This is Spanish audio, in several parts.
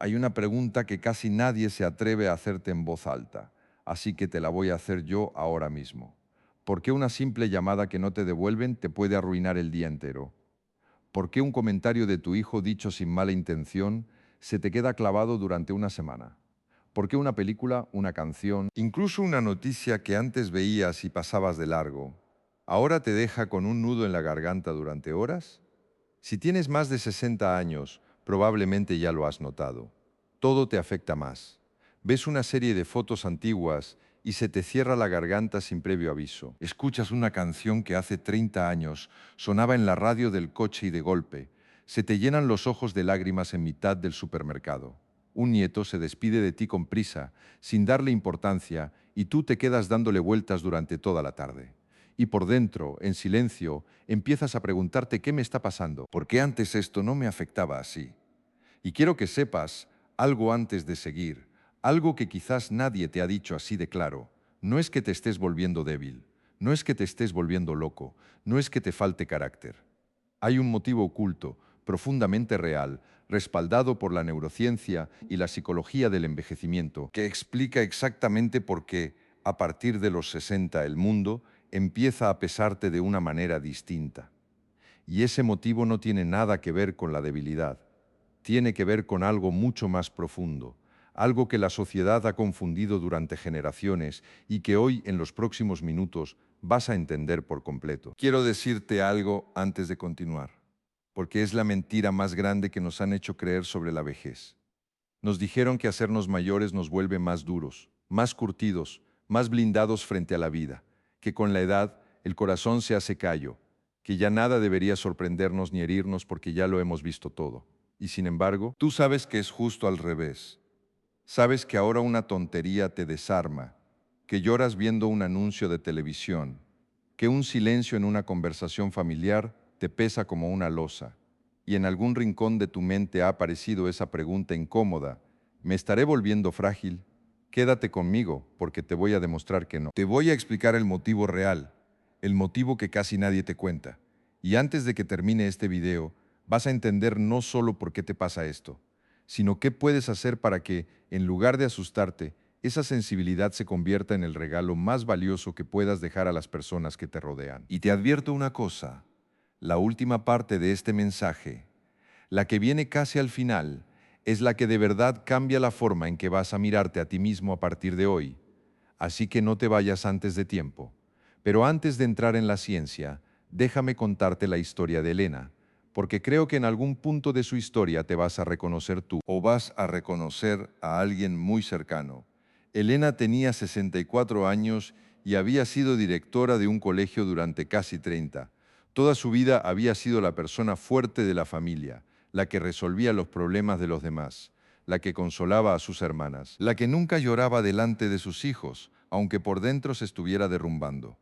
Hay una pregunta que casi nadie se atreve a hacerte en voz alta, así que te la voy a hacer yo ahora mismo. ¿Por qué una simple llamada que no te devuelven te puede arruinar el día entero? ¿Por qué un comentario de tu hijo dicho sin mala intención se te queda clavado durante una semana? ¿Por qué una película, una canción, incluso una noticia que antes veías y pasabas de largo, ahora te deja con un nudo en la garganta durante horas? Si tienes más de 60 años, probablemente ya lo has notado. Todo te afecta más. Ves una serie de fotos antiguas y se te cierra la garganta sin previo aviso. Escuchas una canción que hace 30 años sonaba en la radio del coche y de golpe se te llenan los ojos de lágrimas en mitad del supermercado. Un nieto se despide de ti con prisa, sin darle importancia, y tú te quedas dándole vueltas durante toda la tarde. Y por dentro, en silencio, empiezas a preguntarte qué me está pasando, por qué antes esto no me afectaba así. Y quiero que sepas algo antes de seguir, algo que quizás nadie te ha dicho así de claro. No es que te estés volviendo débil, no es que te estés volviendo loco, no es que te falte carácter. Hay un motivo oculto, profundamente real, respaldado por la neurociencia y la psicología del envejecimiento, que explica exactamente por qué, a partir de los 60, el mundo empieza a pesarte de una manera distinta. Y ese motivo no tiene nada que ver con la debilidad, tiene que ver con algo mucho más profundo, algo que la sociedad ha confundido durante generaciones y que hoy, en los próximos minutos, vas a entender por completo. Quiero decirte algo antes de continuar, porque es la mentira más grande que nos han hecho creer sobre la vejez. Nos dijeron que hacernos mayores nos vuelve más duros, más curtidos, más blindados frente a la vida, que con la edad el corazón se hace callo, que ya nada debería sorprendernos ni herirnos porque ya lo hemos visto todo. Y sin embargo, tú sabes que es justo al revés. Sabes que ahora una tontería te desarma, que lloras viendo un anuncio de televisión, que un silencio en una conversación familiar te pesa como una losa, y en algún rincón de tu mente ha aparecido esa pregunta incómoda: ¿me estaré volviendo frágil? Quédate conmigo, porque te voy a demostrar que no. Te voy a explicar el motivo real, el motivo que casi nadie te cuenta. Y antes de que termine este video, vas a entender no solo por qué te pasa esto, sino qué puedes hacer para que, en lugar de asustarte, esa sensibilidad se convierta en el regalo más valioso que puedas dejar a las personas que te rodean. Y te advierto una cosa, la última parte de este mensaje, la que viene casi al final, es la que de verdad cambia la forma en que vas a mirarte a ti mismo a partir de hoy. Así que no te vayas antes de tiempo. Pero antes de entrar en la ciencia, déjame contarte la historia de Elena, porque creo que en algún punto de su historia te vas a reconocer tú o vas a reconocer a alguien muy cercano. Elena tenía 64 años y había sido directora de un colegio durante casi 30. Toda su vida había sido la persona fuerte de la familia, la que resolvía los problemas de los demás, la que consolaba a sus hermanas, la que nunca lloraba delante de sus hijos, aunque por dentro se estuviera derrumbando.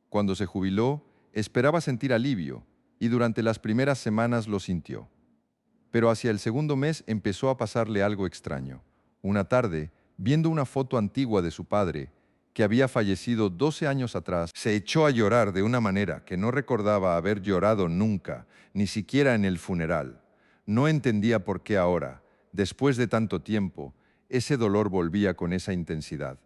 Cuando se jubiló, esperaba sentir alivio, y durante las primeras semanas lo sintió. Pero hacia el segundo mes empezó a pasarle algo extraño. Una tarde, viendo una foto antigua de su padre, que había fallecido 12 años atrás, se echó a llorar de una manera que no recordaba haber llorado nunca, ni siquiera en el funeral. No entendía por qué ahora, después de tanto tiempo, ese dolor volvía con esa intensidad.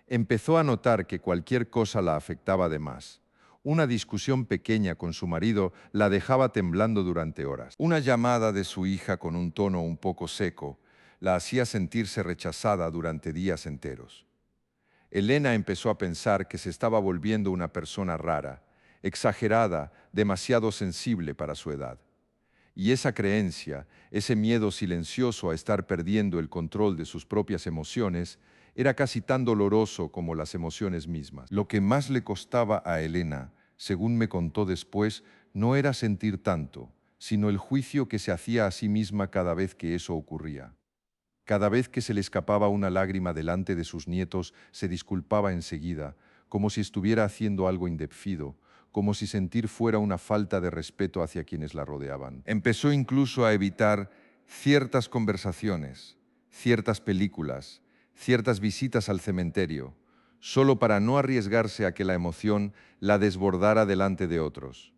Empezó a notar que cualquier cosa la afectaba de más. Una discusión pequeña con su marido la dejaba temblando durante horas. Una llamada de su hija con un tono un poco seco la hacía sentirse rechazada durante días enteros. Elena empezó a pensar que se estaba volviendo una persona rara, exagerada, demasiado sensible para su edad. Y esa creencia, ese miedo silencioso a estar perdiendo el control de sus propias emociones, era casi tan doloroso como las emociones mismas. Lo que más le costaba a Elena, según me contó después, no era sentir tanto, sino el juicio que se hacía a sí misma cada vez que eso ocurría. Cada vez que se le escapaba una lágrima delante de sus nietos, se disculpaba enseguida, como si estuviera haciendo algo indebido, como si sentir fuera una falta de respeto hacia quienes la rodeaban. Empezó incluso a evitar ciertas conversaciones, ciertas películas, ciertas visitas al cementerio, solo para no arriesgarse a que la emoción la desbordara delante de otros.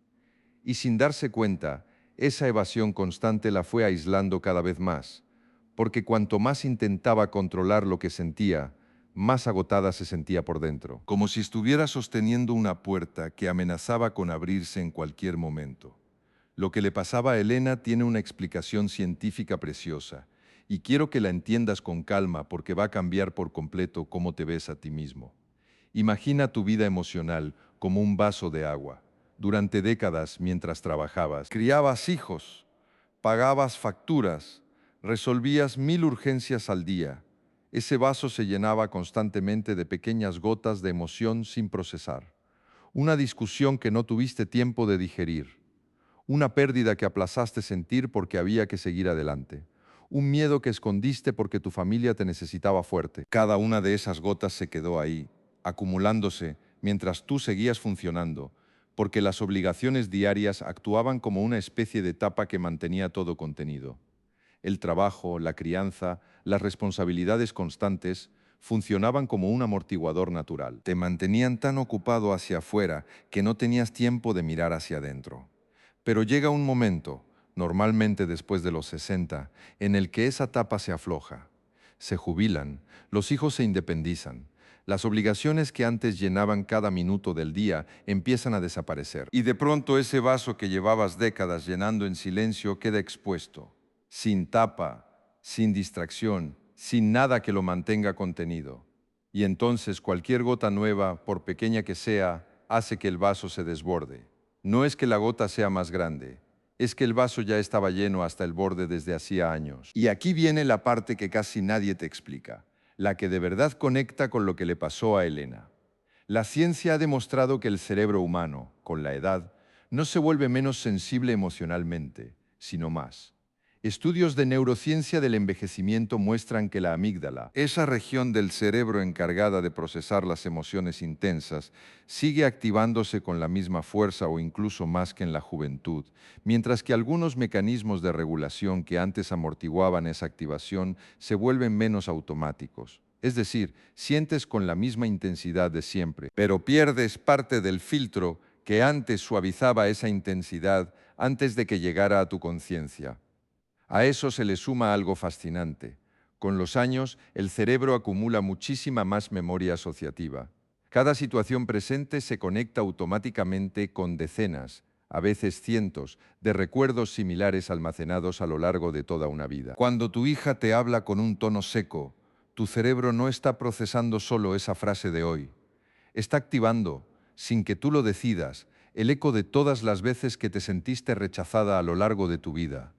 Y sin darse cuenta, esa evasión constante la fue aislando cada vez más, porque cuanto más intentaba controlar lo que sentía, más agotada se sentía por dentro, como si estuviera sosteniendo una puerta que amenazaba con abrirse en cualquier momento. Lo que le pasaba a Elena tiene una explicación científica preciosa, y quiero que la entiendas con calma porque va a cambiar por completo cómo te ves a ti mismo. Imagina tu vida emocional como un vaso de agua. Durante décadas, mientras trabajabas, criabas hijos, pagabas facturas, resolvías 1000 urgencias al día. Ese vaso se llenaba constantemente de pequeñas gotas de emoción sin procesar. Una discusión que no tuviste tiempo de digerir. Una pérdida que aplazaste sentir porque había que seguir adelante. Un miedo que escondiste porque tu familia te necesitaba fuerte. Cada una de esas gotas se quedó ahí, acumulándose mientras tú seguías funcionando, porque las obligaciones diarias actuaban como una especie de tapa que mantenía todo contenido. El trabajo, la crianza, las responsabilidades constantes funcionaban como un amortiguador natural. Te mantenían tan ocupado hacia afuera que no tenías tiempo de mirar hacia adentro. Pero llega un momento, normalmente después de los 60, en el que esa tapa se afloja. Se jubilan, los hijos se independizan, las obligaciones que antes llenaban cada minuto del día empiezan a desaparecer. Y de pronto ese vaso que llevabas décadas llenando en silencio queda expuesto, sin tapa, sin distracción, sin nada que lo mantenga contenido. Y entonces cualquier gota nueva, por pequeña que sea, hace que el vaso se desborde. No es que la gota sea más grande, es que el vaso ya estaba lleno hasta el borde desde hacía años. Y aquí viene la parte que casi nadie te explica, la que de verdad conecta con lo que le pasó a Elena. La ciencia ha demostrado que el cerebro humano, con la edad, no se vuelve menos sensible emocionalmente, sino más. Estudios de neurociencia del envejecimiento muestran que la amígdala, esa región del cerebro encargada de procesar las emociones intensas, sigue activándose con la misma fuerza o incluso más que en la juventud, mientras que algunos mecanismos de regulación que antes amortiguaban esa activación se vuelven menos automáticos. Es decir, sientes con la misma intensidad de siempre, pero pierdes parte del filtro que antes suavizaba esa intensidad antes de que llegara a tu conciencia. A eso se le suma algo fascinante. Con los años, el cerebro acumula muchísima más memoria asociativa. Cada situación presente se conecta automáticamente con decenas, a veces cientos, de recuerdos similares almacenados a lo largo de toda una vida. Cuando tu hija te habla con un tono seco, tu cerebro no está procesando solo esa frase de hoy. Está activando, sin que tú lo decidas, el eco de todas las veces que te sentiste rechazada a lo largo de tu vida.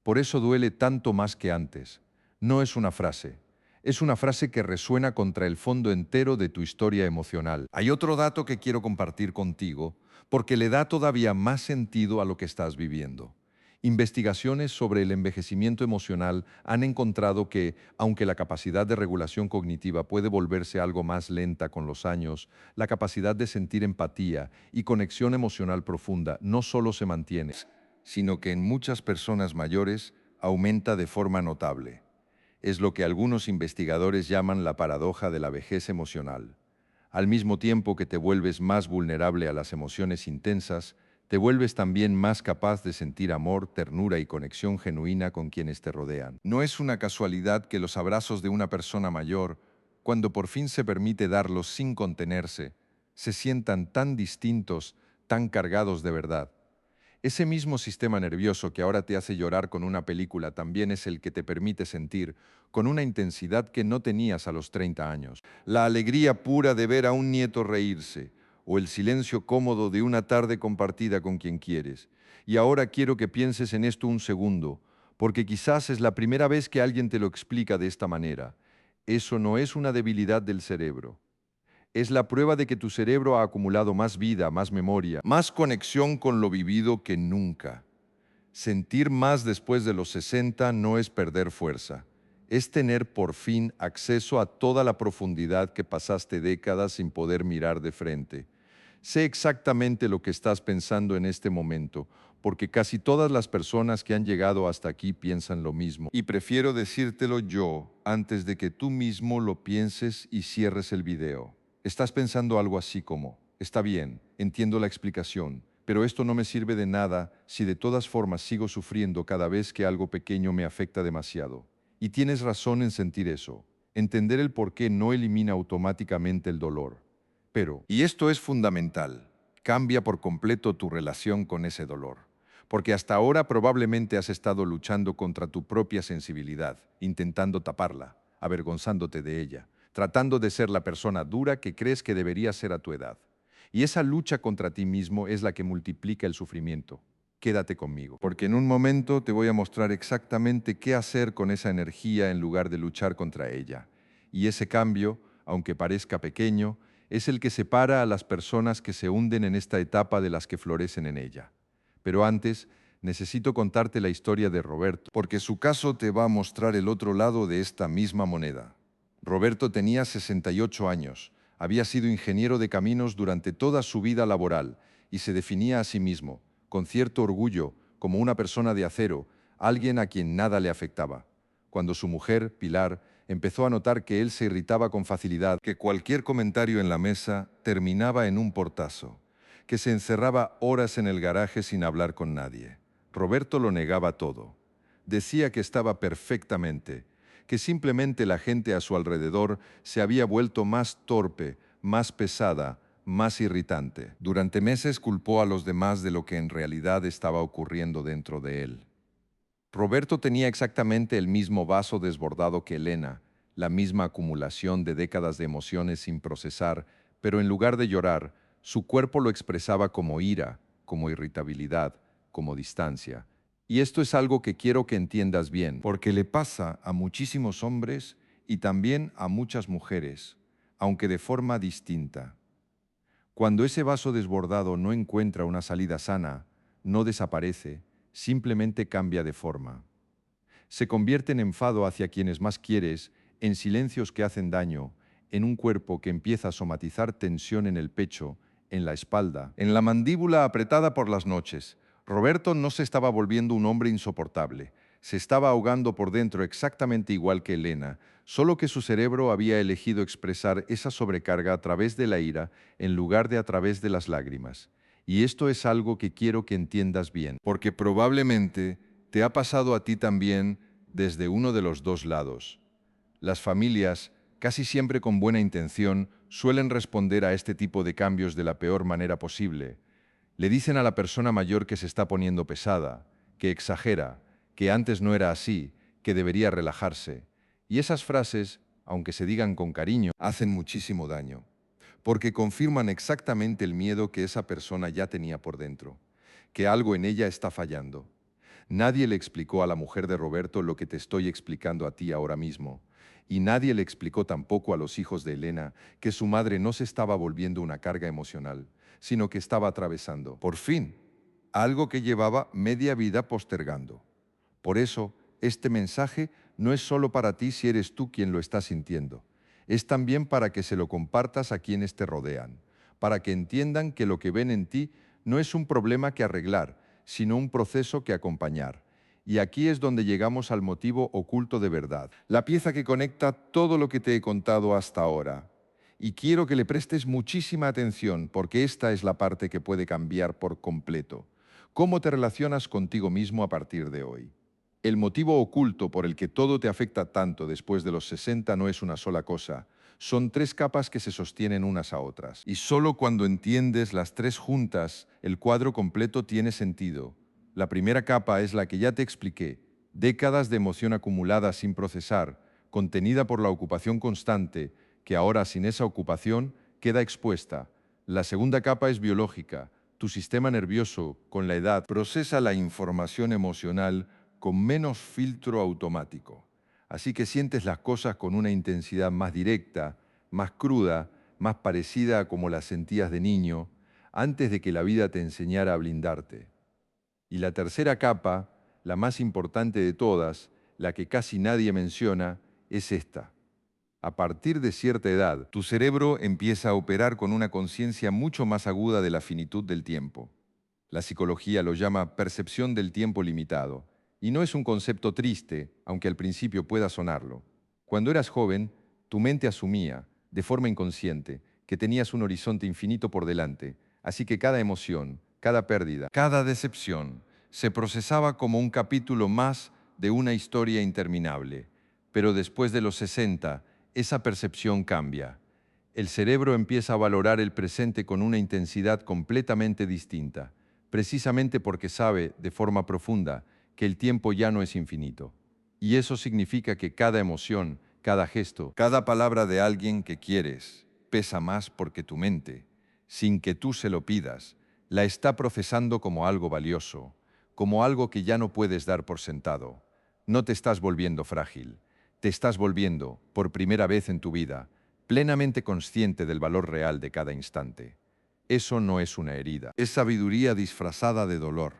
Por eso duele tanto más que antes. No es una frase que resuena contra el fondo entero de tu historia emocional. Hay otro dato que quiero compartir contigo, porque le da todavía más sentido a lo que estás viviendo. Investigaciones sobre el envejecimiento emocional han encontrado que, aunque la capacidad de regulación cognitiva puede volverse algo más lenta con los años, la capacidad de sentir empatía y conexión emocional profunda no solo se mantiene, sino que en muchas personas mayores aumenta de forma notable. Es lo que algunos investigadores llaman la paradoja de la vejez emocional. Al mismo tiempo que te vuelves más vulnerable a las emociones intensas, te vuelves también más capaz de sentir amor, ternura y conexión genuina con quienes te rodean. No es una casualidad que los abrazos de una persona mayor, cuando por fin se permite darlos sin contenerse, se sientan tan distintos, tan cargados de verdad. Ese mismo sistema nervioso que ahora te hace llorar con una película también es el que te permite sentir, con una intensidad que no tenías a los 30 años, la alegría pura de ver a un nieto reírse, o el silencio cómodo de una tarde compartida con quien quieres. Y ahora quiero que pienses en esto un segundo, porque quizás es la primera vez que alguien te lo explica de esta manera. Eso no es una debilidad del cerebro. Es la prueba de que tu cerebro ha acumulado más vida, más memoria, más conexión con lo vivido que nunca. Sentir más después de los 60 no es perder fuerza, es tener por fin acceso a toda la profundidad que pasaste décadas sin poder mirar de frente. Sé exactamente lo que estás pensando en este momento, porque casi todas las personas que han llegado hasta aquí piensan lo mismo. Y prefiero decírtelo yo antes de que tú mismo lo pienses y cierres el video. Estás pensando algo así como, está bien, entiendo la explicación, pero esto no me sirve de nada si de todas formas sigo sufriendo cada vez que algo pequeño me afecta demasiado. Y tienes razón en sentir eso. Entender el por qué no elimina automáticamente el dolor. Pero, y esto es fundamental, cambia por completo tu relación con ese dolor. Porque hasta ahora probablemente has estado luchando contra tu propia sensibilidad, intentando taparla, avergonzándote de ella, tratando de ser la persona dura que crees que deberías ser a tu edad. Y esa lucha contra ti mismo es la que multiplica el sufrimiento. Quédate conmigo, porque en un momento te voy a mostrar exactamente qué hacer con esa energía en lugar de luchar contra ella. Y ese cambio, aunque parezca pequeño, es el que separa a las personas que se hunden en esta etapa de las que florecen en ella. Pero antes, necesito contarte la historia de Roberto, porque su caso te va a mostrar el otro lado de esta misma moneda. Roberto tenía 68 años, había sido ingeniero de caminos durante toda su vida laboral y se definía a sí mismo, con cierto orgullo, como una persona de acero, alguien a quien nada le afectaba. Cuando su mujer, Pilar, empezó a notar que él se irritaba con facilidad, que cualquier comentario en la mesa terminaba en un portazo, que se encerraba horas en el garaje sin hablar con nadie. Roberto lo negaba todo. Decía que estaba perfectamente, que simplemente la gente a su alrededor se había vuelto más torpe, más pesada, más irritante. Durante meses culpó a los demás de lo que en realidad estaba ocurriendo dentro de él. Roberto tenía exactamente el mismo vaso desbordado que Elena, la misma acumulación de décadas de emociones sin procesar, pero en lugar de llorar, su cuerpo lo expresaba como ira, como irritabilidad, como distancia. Y esto es algo que quiero que entiendas bien, porque le pasa a muchísimos hombres y también a muchas mujeres, aunque de forma distinta. Cuando ese vaso desbordado no encuentra una salida sana, no desaparece, simplemente cambia de forma. Se convierte en enfado hacia quienes más quieres, en silencios que hacen daño, en un cuerpo que empieza a somatizar tensión en el pecho, en la espalda, en la mandíbula apretada por las noches. Roberto no se estaba volviendo un hombre insoportable, se estaba ahogando por dentro exactamente igual que Elena, solo que su cerebro había elegido expresar esa sobrecarga a través de la ira en lugar de a través de las lágrimas. Y esto es algo que quiero que entiendas bien, porque probablemente te ha pasado a ti también desde uno de los dos lados. Las familias, casi siempre con buena intención, suelen responder a este tipo de cambios de la peor manera posible. Le dicen a la persona mayor que se está poniendo pesada, que exagera, que antes no era así, que debería relajarse. Y esas frases, aunque se digan con cariño, hacen muchísimo daño, porque confirman exactamente el miedo que esa persona ya tenía por dentro, que algo en ella está fallando. Nadie le explicó a la mujer de Roberto lo que te estoy explicando a ti ahora mismo. Y nadie le explicó tampoco a los hijos de Elena que su madre no se estaba volviendo una carga emocional, sino que estaba atravesando, por fin, algo que llevaba media vida postergando. Por eso, este mensaje no es solo para ti si eres tú quien lo está sintiendo. Es también para que se lo compartas a quienes te rodean, para que entiendan que lo que ven en ti no es un problema que arreglar, sino un proceso que acompañar. Y aquí es donde llegamos al motivo oculto de verdad, la pieza que conecta todo lo que te he contado hasta ahora. Y quiero que le prestes muchísima atención porque esta es la parte que puede cambiar por completo. ¿Cómo te relacionas contigo mismo a partir de hoy? El motivo oculto por el que todo te afecta tanto después de los 60 no es una sola cosa. Son tres capas que se sostienen unas a otras. Y solo cuando entiendes las tres juntas, el cuadro completo tiene sentido. La primera capa es la que ya te expliqué. Décadas de emoción acumulada sin procesar, contenida por la ocupación constante, que ahora sin esa ocupación queda expuesta. La segunda capa es biológica. Tu sistema nervioso, con la edad, procesa la información emocional con menos filtro automático. Así que sientes las cosas con una intensidad más directa, más cruda, más parecida a como las sentías de niño, antes de que la vida te enseñara a blindarte. Y la tercera capa, la más importante de todas, la que casi nadie menciona, es esta. A partir de cierta edad, tu cerebro empieza a operar con una conciencia mucho más aguda de la finitud del tiempo. La psicología lo llama percepción del tiempo limitado. Y no es un concepto triste, aunque al principio pueda sonarlo. Cuando eras joven, tu mente asumía, de forma inconsciente, que tenías un horizonte infinito por delante, así que cada emoción, cada pérdida, cada decepción, se procesaba como un capítulo más de una historia interminable. Pero después de los 60, esa percepción cambia. El cerebro empieza a valorar el presente con una intensidad completamente distinta, precisamente porque sabe, de forma profunda, que el tiempo ya no es infinito. Y eso significa que cada emoción, cada gesto, cada palabra de alguien que quieres, pesa más porque tu mente, sin que tú se lo pidas, la está procesando como algo valioso, como algo que ya no puedes dar por sentado. No te estás volviendo frágil, te estás volviendo, por primera vez en tu vida, plenamente consciente del valor real de cada instante. Eso no es una herida, es sabiduría disfrazada de dolor.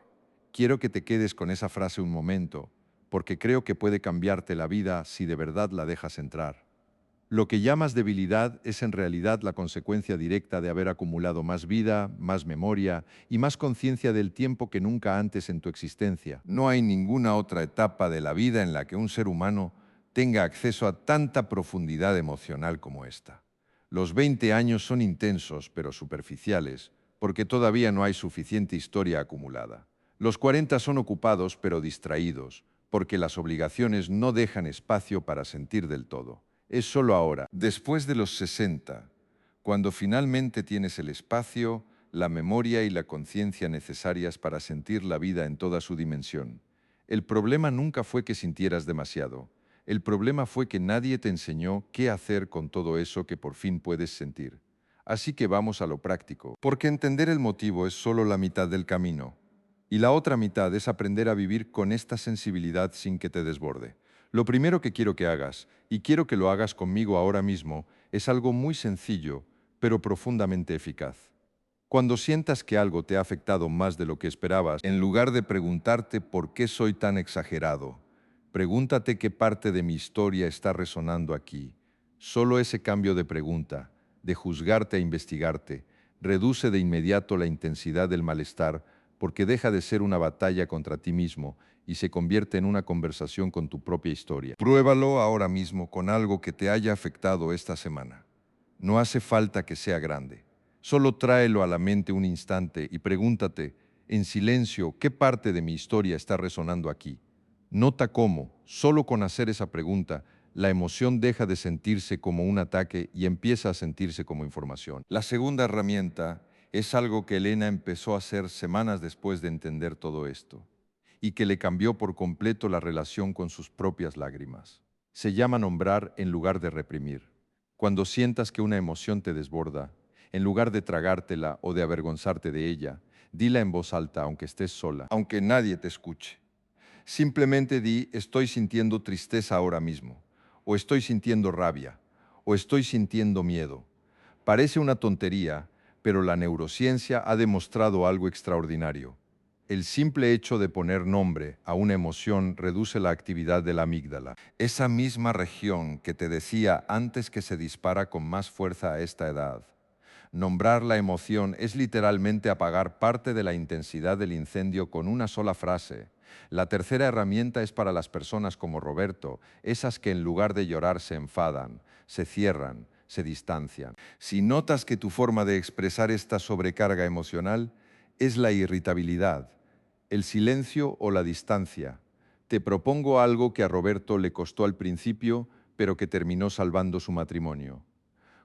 Quiero que te quedes con esa frase un momento, porque creo que puede cambiarte la vida si de verdad la dejas entrar. Lo que llamas debilidad es en realidad la consecuencia directa de haber acumulado más vida, más memoria y más conciencia del tiempo que nunca antes en tu existencia. No hay ninguna otra etapa de la vida en la que un ser humano tenga acceso a tanta profundidad emocional como esta. Los 20 años son intensos pero superficiales, porque todavía no hay suficiente historia acumulada. Los 40 son ocupados pero distraídos, porque las obligaciones no dejan espacio para sentir del todo. Es solo ahora, después de los 60, cuando finalmente tienes el espacio, la memoria y la conciencia necesarias para sentir la vida en toda su dimensión. El problema nunca fue que sintieras demasiado. El problema fue que nadie te enseñó qué hacer con todo eso que por fin puedes sentir. Así que vamos a lo práctico, porque entender el motivo es solo la mitad del camino. Y la otra mitad es aprender a vivir con esta sensibilidad sin que te desborde. Lo primero que quiero que hagas, y quiero que lo hagas conmigo ahora mismo, es algo muy sencillo, pero profundamente eficaz. Cuando sientas que algo te ha afectado más de lo que esperabas, en lugar de preguntarte por qué soy tan exagerado, pregúntate qué parte de mi historia está resonando aquí. Solo ese cambio de pregunta, de juzgarte a investigarte, reduce de inmediato la intensidad del malestar porque deja de ser una batalla contra ti mismo y se convierte en una conversación con tu propia historia. Pruébalo ahora mismo con algo que te haya afectado esta semana. No hace falta que sea grande. Solo tráelo a la mente un instante y pregúntate, en silencio, qué parte de mi historia está resonando aquí. Nota cómo, solo con hacer esa pregunta, la emoción deja de sentirse como un ataque y empieza a sentirse como información. La segunda herramienta es algo que Elena empezó a hacer semanas después de entender todo esto y que le cambió por completo la relación con sus propias lágrimas. Se llama nombrar en lugar de reprimir. Cuando sientas que una emoción te desborda, en lugar de tragártela o de avergonzarte de ella, dila en voz alta aunque estés sola, aunque nadie te escuche. Simplemente di, estoy sintiendo tristeza ahora mismo, o estoy sintiendo rabia, o estoy sintiendo miedo. Parece una tontería, pero la neurociencia ha demostrado algo extraordinario. El simple hecho de poner nombre a una emoción reduce la actividad de la amígdala. Esa misma región que te decía antes que se dispara con más fuerza a esta edad. Nombrar la emoción es literalmente apagar parte de la intensidad del incendio con una sola frase. La tercera herramienta es para las personas como Roberto, esas que en lugar de llorar se enfadan, se cierran, se distancian. Si notas que tu forma de expresar esta sobrecarga emocional es la irritabilidad, el silencio o la distancia, te propongo algo que a Roberto le costó al principio, pero que terminó salvando su matrimonio.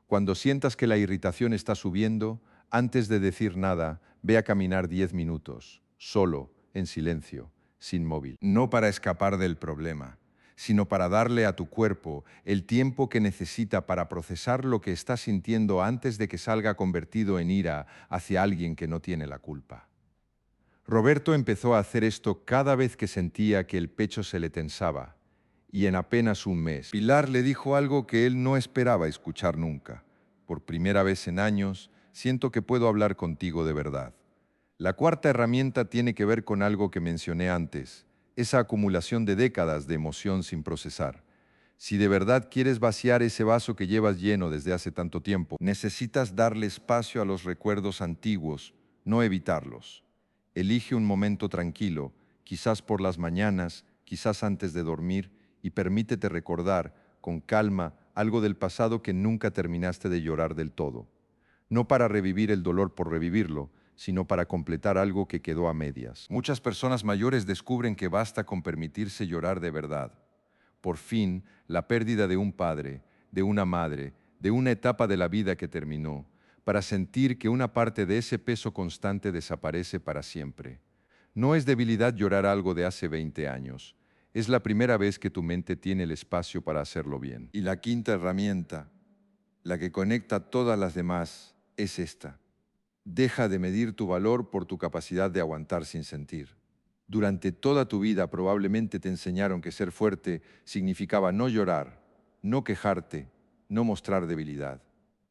Cuando sientas que la irritación está subiendo, antes de decir nada, ve a caminar 10 minutos, solo, en silencio, sin móvil. No para escapar del problema, sino para darle a tu cuerpo el tiempo que necesita para procesar lo que está sintiendo antes de que salga convertido en ira hacia alguien que no tiene la culpa. Roberto empezó a hacer esto cada vez que sentía que el pecho se le tensaba, y en apenas un mes, Pilar le dijo algo que él no esperaba escuchar nunca. Por primera vez en años, siento que puedo hablar contigo de verdad. La cuarta herramienta tiene que ver con algo que mencioné antes, esa acumulación de décadas de emoción sin procesar. Si de verdad quieres vaciar ese vaso que llevas lleno desde hace tanto tiempo, necesitas darle espacio a los recuerdos antiguos, no evitarlos. Elige un momento tranquilo, quizás por las mañanas, quizás antes de dormir, y permítete recordar, con calma, algo del pasado que nunca terminaste de llorar del todo. No para revivir el dolor por revivirlo, sino para completar algo que quedó a medias. Muchas personas mayores descubren que basta con permitirse llorar de verdad. Por fin, la pérdida de un padre, de una madre, de una etapa de la vida que terminó, para sentir que una parte de ese peso constante desaparece para siempre. No es debilidad llorar algo de hace 20 años. Es la primera vez que tu mente tiene el espacio para hacerlo bien. Y la quinta herramienta, la que conecta todas las demás, es esta. Deja de medir tu valor por tu capacidad de aguantar sin sentir. Durante toda tu vida probablemente te enseñaron que ser fuerte significaba no llorar, no quejarte, no mostrar debilidad.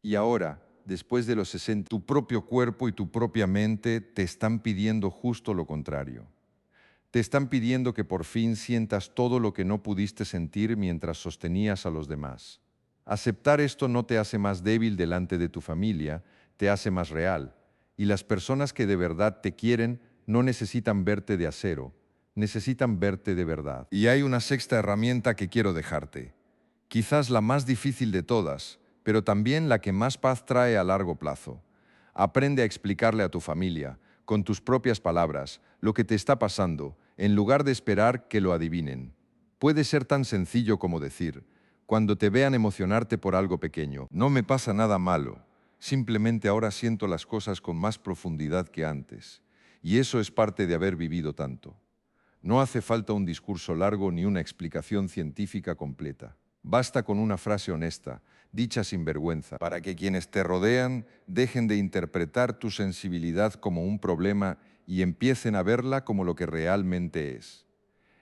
Y ahora, después de los 60, tu propio cuerpo y tu propia mente te están pidiendo justo lo contrario. Te están pidiendo que por fin sientas todo lo que no pudiste sentir mientras sostenías a los demás. Aceptar esto no te hace más débil delante de tu familia, te hace más real. Y las personas que de verdad te quieren no necesitan verte de acero, necesitan verte de verdad. Y hay una sexta herramienta que quiero dejarte. Quizás la más difícil de todas, pero también la que más paz trae a largo plazo. Aprende a explicarle a tu familia, con tus propias palabras, lo que te está pasando, en lugar de esperar que lo adivinen. Puede ser tan sencillo como decir, cuando te vean emocionarte por algo pequeño, no me pasa nada malo, simplemente ahora siento las cosas con más profundidad que antes. Y eso es parte de haber vivido tanto. No hace falta un discurso largo ni una explicación científica completa. Basta con una frase honesta, dicha sin vergüenza, para que quienes te rodean dejen de interpretar tu sensibilidad como un problema y empiecen a verla como lo que realmente es.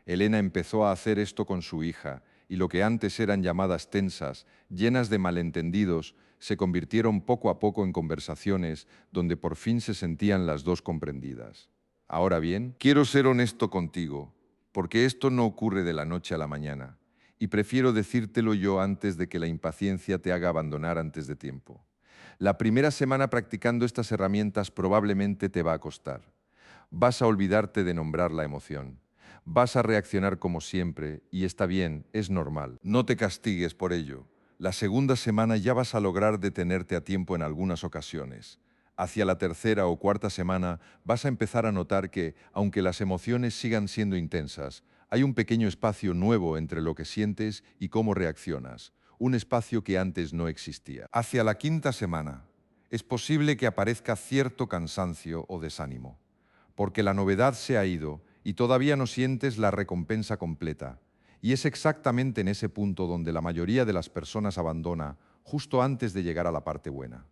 Elena empezó a hacer esto con su hija, y lo que antes eran llamadas tensas, llenas de malentendidos, se convirtieron poco a poco en conversaciones donde por fin se sentían las dos comprendidas. Ahora bien, quiero ser honesto contigo, porque esto no ocurre de la noche a la mañana, y prefiero decírtelo yo antes de que la impaciencia te haga abandonar antes de tiempo. La primera semana practicando estas herramientas probablemente te va a costar. Vas a olvidarte de nombrar la emoción. Vas a reaccionar como siempre, y está bien, es normal. No te castigues por ello. La segunda semana ya vas a lograr detenerte a tiempo en algunas ocasiones. Hacia la tercera o cuarta semana vas a empezar a notar que, aunque las emociones sigan siendo intensas, hay un pequeño espacio nuevo entre lo que sientes y cómo reaccionas, un espacio que antes no existía. Hacia la quinta semana, es posible que aparezca cierto cansancio o desánimo, porque la novedad se ha ido y todavía no sientes la recompensa completa. Y es exactamente en ese punto donde la mayoría de las personas abandona, justo antes de llegar a la parte buena.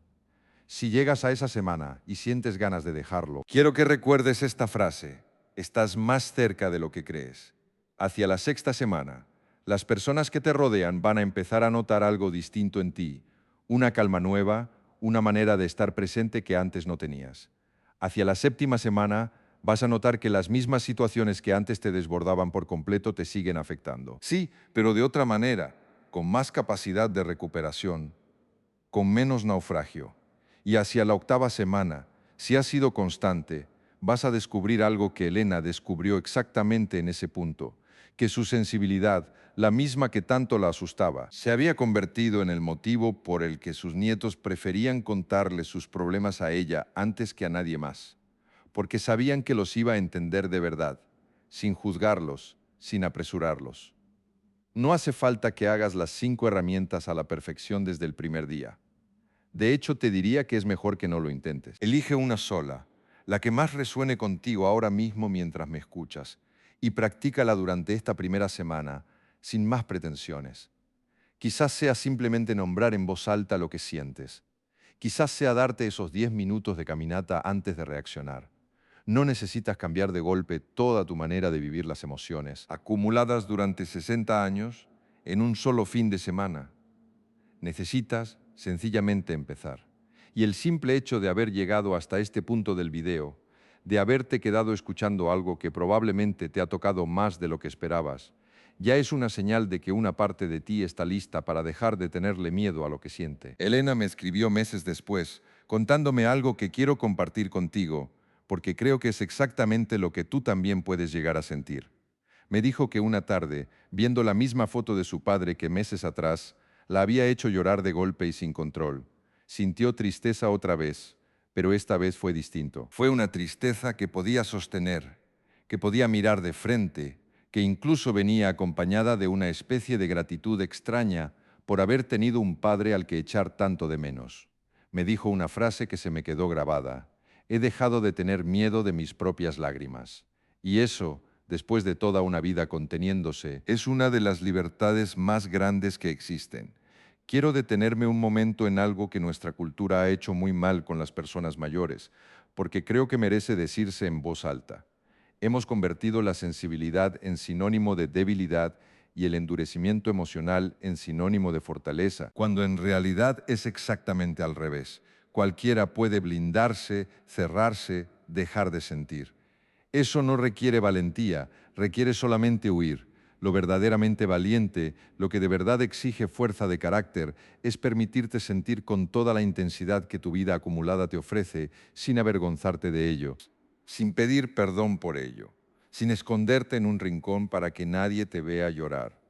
Si llegas a esa semana y sientes ganas de dejarlo, quiero que recuerdes esta frase: estás más cerca de lo que crees. Hacia la sexta semana, las personas que te rodean van a empezar a notar algo distinto en ti, una calma nueva, una manera de estar presente que antes no tenías. Hacia la séptima semana, vas a notar que las mismas situaciones que antes te desbordaban por completo te siguen afectando. Sí, pero de otra manera, con más capacidad de recuperación, con menos naufragio. Y hacia la octava semana, si has sido constante, vas a descubrir algo que Elena descubrió exactamente en ese punto, que su sensibilidad, la misma que tanto la asustaba, se había convertido en el motivo por el que sus nietos preferían contarle sus problemas a ella antes que a nadie más, porque sabían que los iba a entender de verdad, sin juzgarlos, sin apresurarlos. No hace falta que hagas las 5 herramientas a la perfección desde el primer día. De hecho, te diría que es mejor que no lo intentes. Elige una sola, la que más resuene contigo ahora mismo mientras me escuchas, y practícala durante esta primera semana, sin más pretensiones. Quizás sea simplemente nombrar en voz alta lo que sientes. Quizás sea darte esos 10 minutos de caminata antes de reaccionar. No necesitas cambiar de golpe toda tu manera de vivir las emociones, acumuladas durante 60 años, en un solo fin de semana. Necesitas sencillamente empezar. Y el simple hecho de haber llegado hasta este punto del video, de haberte quedado escuchando algo que probablemente te ha tocado más de lo que esperabas, ya es una señal de que una parte de ti está lista para dejar de tenerle miedo a lo que siente. Elena me escribió meses después, contándome algo que quiero compartir contigo, porque creo que es exactamente lo que tú también puedes llegar a sentir. Me dijo que una tarde, viendo la misma foto de su padre que meses atrás, la había hecho llorar de golpe y sin control. Sintió tristeza otra vez, pero esta vez fue distinto. Fue una tristeza que podía sostener, que podía mirar de frente, que incluso venía acompañada de una especie de gratitud extraña por haber tenido un padre al que echar tanto de menos. Me dijo una frase que se me quedó grabada: he dejado de tener miedo de mis propias lágrimas. Y eso, después de toda una vida conteniéndose, es una de las libertades más grandes que existen. Quiero detenerme un momento en algo que nuestra cultura ha hecho muy mal con las personas mayores, porque creo que merece decirse en voz alta. Hemos convertido la sensibilidad en sinónimo de debilidad y el endurecimiento emocional en sinónimo de fortaleza, cuando en realidad es exactamente al revés. Cualquiera puede blindarse, cerrarse, dejar de sentir. Eso no requiere valentía, requiere solamente huir. Lo verdaderamente valiente, lo que de verdad exige fuerza de carácter, es permitirte sentir con toda la intensidad que tu vida acumulada te ofrece, sin avergonzarte de ello, sin pedir perdón por ello, sin esconderte en un rincón para que nadie te vea llorar.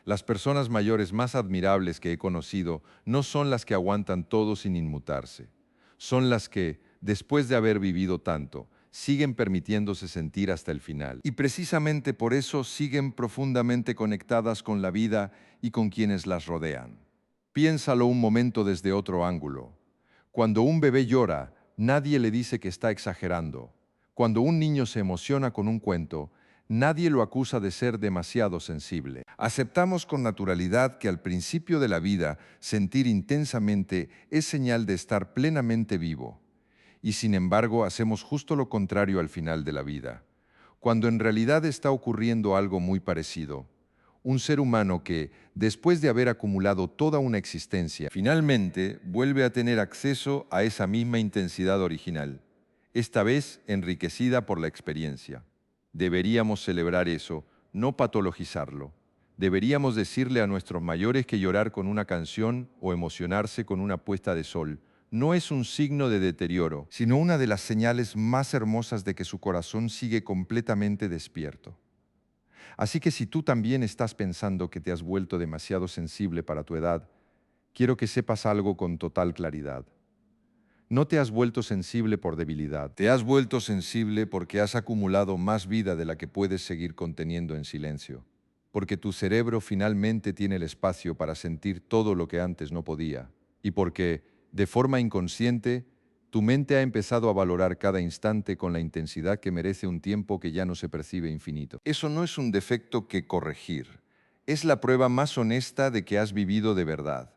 Las personas mayores más admirables que he conocido no son las que aguantan todo sin inmutarse. Son las que, después de haber vivido tanto, siguen permitiéndose sentir hasta el final. Y precisamente por eso siguen profundamente conectadas con la vida y con quienes las rodean. Piénsalo un momento desde otro ángulo. Cuando un bebé llora, nadie le dice que está exagerando. Cuando un niño se emociona con un cuento, nadie lo acusa de ser demasiado sensible. Aceptamos con naturalidad que al principio de la vida sentir intensamente es señal de estar plenamente vivo. Y sin embargo hacemos justo lo contrario al final de la vida, cuando en realidad está ocurriendo algo muy parecido. Un ser humano que, después de haber acumulado toda una existencia, finalmente vuelve a tener acceso a esa misma intensidad original, esta vez enriquecida por la experiencia. Deberíamos celebrar eso, no patologizarlo. Deberíamos decirle a nuestros mayores que llorar con una canción o emocionarse con una puesta de sol no es un signo de deterioro, sino una de las señales más hermosas de que su corazón sigue completamente despierto. Así que si tú también estás pensando que te has vuelto demasiado sensible para tu edad, quiero que sepas algo con total claridad. No te has vuelto sensible por debilidad, te has vuelto sensible porque has acumulado más vida de la que puedes seguir conteniendo en silencio, porque tu cerebro finalmente tiene el espacio para sentir todo lo que antes no podía, y porque, de forma inconsciente, tu mente ha empezado a valorar cada instante con la intensidad que merece un tiempo que ya no se percibe infinito. Eso no es un defecto que corregir, es la prueba más honesta de que has vivido de verdad.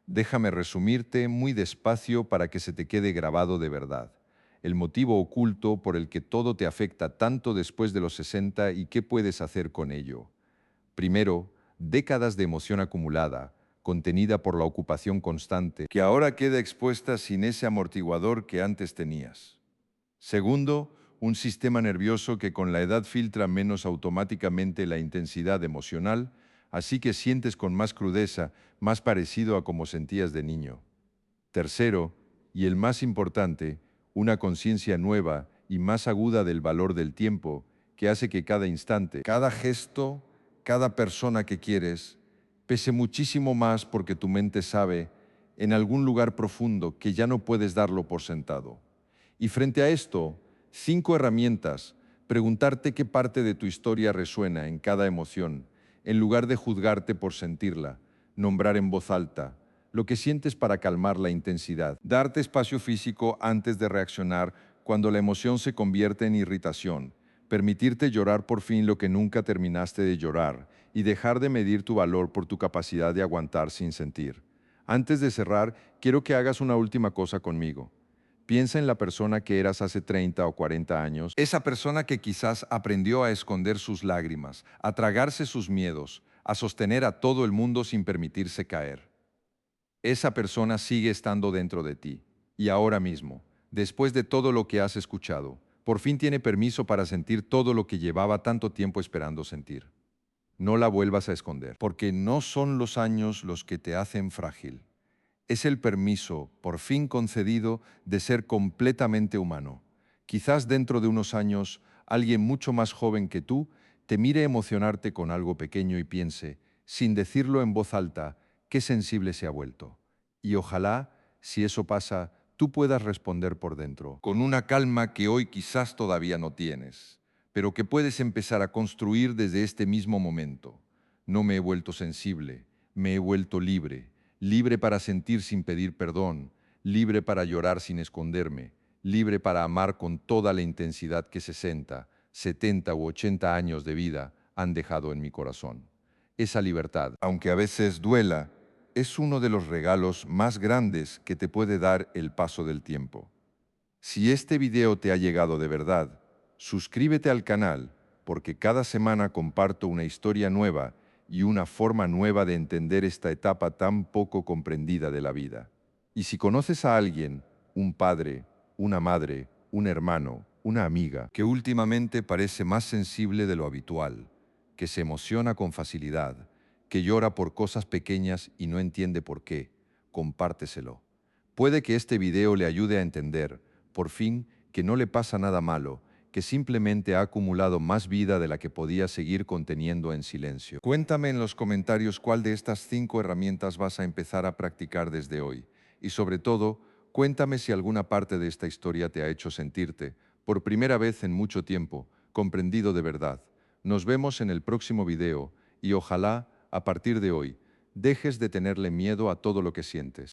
Déjame resumirte muy despacio para que se te quede grabado de verdad. El motivo oculto por el que todo te afecta tanto después de los 60 y qué puedes hacer con ello. Primero, décadas de emoción acumulada, contenida por la ocupación constante, que ahora queda expuesta sin ese amortiguador que antes tenías. Segundo, un sistema nervioso que con la edad filtra menos automáticamente la intensidad emocional, así que sientes con más crudeza, más parecido a como sentías de niño. Tercero, y el más importante, una conciencia nueva y más aguda del valor del tiempo, que hace que cada instante, cada gesto, cada persona que quieres, pese muchísimo más porque tu mente sabe, en algún lugar profundo, que ya no puedes darlo por sentado. Y frente a esto, 5 herramientas: preguntarte qué parte de tu historia resuena en cada emoción, en lugar de juzgarte por sentirla, nombrar en voz alta lo que sientes para calmar la intensidad, darte espacio físico antes de reaccionar cuando la emoción se convierte en irritación, permitirte llorar por fin lo que nunca terminaste de llorar y dejar de medir tu valor por tu capacidad de aguantar sin sentir. Antes de cerrar, quiero que hagas una última cosa conmigo. Piensa en la persona que eras hace 30 o 40 años, esa persona que quizás aprendió a esconder sus lágrimas, a tragarse sus miedos, a sostener a todo el mundo sin permitirse caer. Esa persona sigue estando dentro de ti. Y ahora mismo, después de todo lo que has escuchado, por fin tiene permiso para sentir todo lo que llevaba tanto tiempo esperando sentir. No la vuelvas a esconder, porque no son los años los que te hacen frágil. Es el permiso, por fin concedido, de ser completamente humano. Quizás dentro de unos años, alguien mucho más joven que tú te mire emocionarte con algo pequeño y piense, sin decirlo en voz alta, qué sensible se ha vuelto. Y ojalá, si eso pasa, tú puedas responder por dentro, con una calma que hoy quizás todavía no tienes. pero que puedes empezar a construir desde este mismo momento. No me he vuelto sensible, me he vuelto libre, libre para sentir sin pedir perdón, libre para llorar sin esconderme, libre para amar con toda la intensidad que 60, 70 u 80 años de vida han dejado en mi corazón. Esa libertad, aunque a veces duela, es uno de los regalos más grandes que te puede dar el paso del tiempo. Si este video te ha llegado de verdad, suscríbete al canal porque cada semana comparto una historia nueva y una forma nueva de entender esta etapa tan poco comprendida de la vida. Y si conoces a alguien, un padre, una madre, un hermano, una amiga, que últimamente parece más sensible de lo habitual, que se emociona con facilidad, que llora por cosas pequeñas y no entiende por qué, compárteselo. Puede que este video le ayude a entender, por fin, que no le pasa nada malo, que simplemente ha acumulado más vida de la que podía seguir conteniendo en silencio. Cuéntame en los comentarios cuál de estas 5 herramientas vas a empezar a practicar desde hoy. Y sobre todo, cuéntame si alguna parte de esta historia te ha hecho sentirte, por primera vez en mucho tiempo, comprendido de verdad. Nos vemos en el próximo video y ojalá, a partir de hoy, dejes de tenerle miedo a todo lo que sientes.